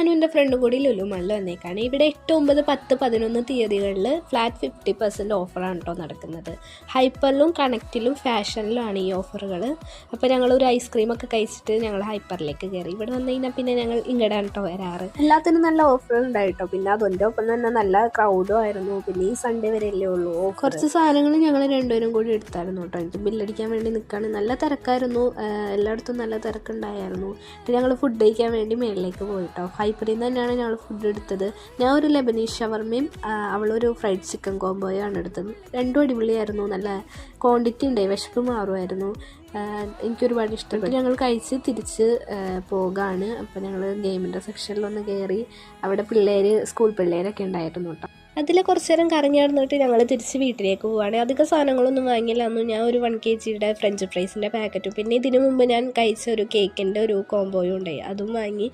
ഞാനും എൻ്റെ ഫ്രണ്ടും കൂടി ലുലു മാളിൽ വന്നേക്കാണ്. ഇവിടെ 8, 9, 10, 11 തീയതികളിൽ ഫ്ലാറ്റ് 50% ഓഫറാണ് കേട്ടോ നടക്കുന്നത്. ഹൈപ്പറിലും കണക്റ്റിലും ഫാഷനിലുമാണ് ഈ ഓഫറുകൾ. അപ്പോൾ ഞങ്ങളൊരു ഐസ്ക്രീമൊക്കെ കഴിച്ചിട്ട് ഞങ്ങൾ ഹൈപ്പറിലേക്ക് കയറി. ഇവിടെ വന്നു കഴിഞ്ഞാൽ പിന്നെ ഞങ്ങൾ ഇങ്ങോട്ടാണ് കേട്ടോ വരാറ്. എല്ലാത്തിനും നല്ല ഓഫർ ഉണ്ടായിട്ടോ. പിന്നെ അതിൻ്റെ ഒപ്പം തന്നെ നല്ല ക്രൗഡും ആയിരുന്നു. പിന്നെ ഈ സൺഡേ വരെയല്ലേ ഉള്ളൂ. കുറച്ച് സാധനങ്ങൾ ഞങ്ങൾ രണ്ടുപേരും കൂടി എടുത്തായിരുന്നു കേട്ടോ. എനിക്ക് ബില്ലടിക്കാൻ വേണ്ടി നിൽക്കുകയാണ്. നല്ല തിരക്കായിരുന്നു, എല്ലായിടത്തും നല്ല തിരക്കുണ്ടായിരുന്നു. പിന്നെ ഞങ്ങൾ ഫുഡ് കഴിക്കാൻ വേണ്ടി മേളിലേക്ക് പോയിട്ടോ. ഹൈപ്പറിൽ നിന്ന് തന്നെയാണ് ഞങ്ങൾ ഫുഡ് എടുത്തത്. ഞാൻ ഒരു ലെബനീസ് ഷവർമയും അവളൊരു ഫ്രൈഡ് ചിക്കൻ കോംബോയാണ് എടുത്തത്. രണ്ടും അടിപൊളിയായിരുന്നു. നല്ല ക്വാണ്ടിറ്റി ഉണ്ടായി, വിശപ്പ് മാറുമായിരുന്നു. എനിക്കൊരുപാട് ഇഷ്ടപ്പെട്ടു. ഞങ്ങൾ കഴിച്ച് തിരിച്ച് പോകാണ്. അപ്പോൾ ഞങ്ങൾ ഗെയിമിൻ്റെ സെക്ഷനിലൊന്ന് കയറി. അവിടെ സ്കൂൾ പിള്ളേരൊക്കെ ഉണ്ടായിരുന്നു കേട്ടോ. അതിൽ കുറച്ച് നേരം കറങ്ങി നടന്നിട്ട് ഞങ്ങൾ തിരിച്ച് വീട്ടിലേക്ക് പോവുകയാണ്. അധികം സാധനങ്ങളൊന്നും വാങ്ങിയില്ല. അന്ന് ഞാൻ ഒരു 1 kg ഫ്രഞ്ച് ഫ്രൈസിൻ്റെ പാക്കറ്റും പിന്നെ ഇതിനു മുമ്പ് ഞാൻ കഴിച്ച ഒരു കേക്കിൻ്റെ ഒരു കോംബോയും ഉണ്ടായി, അതും വാങ്ങി.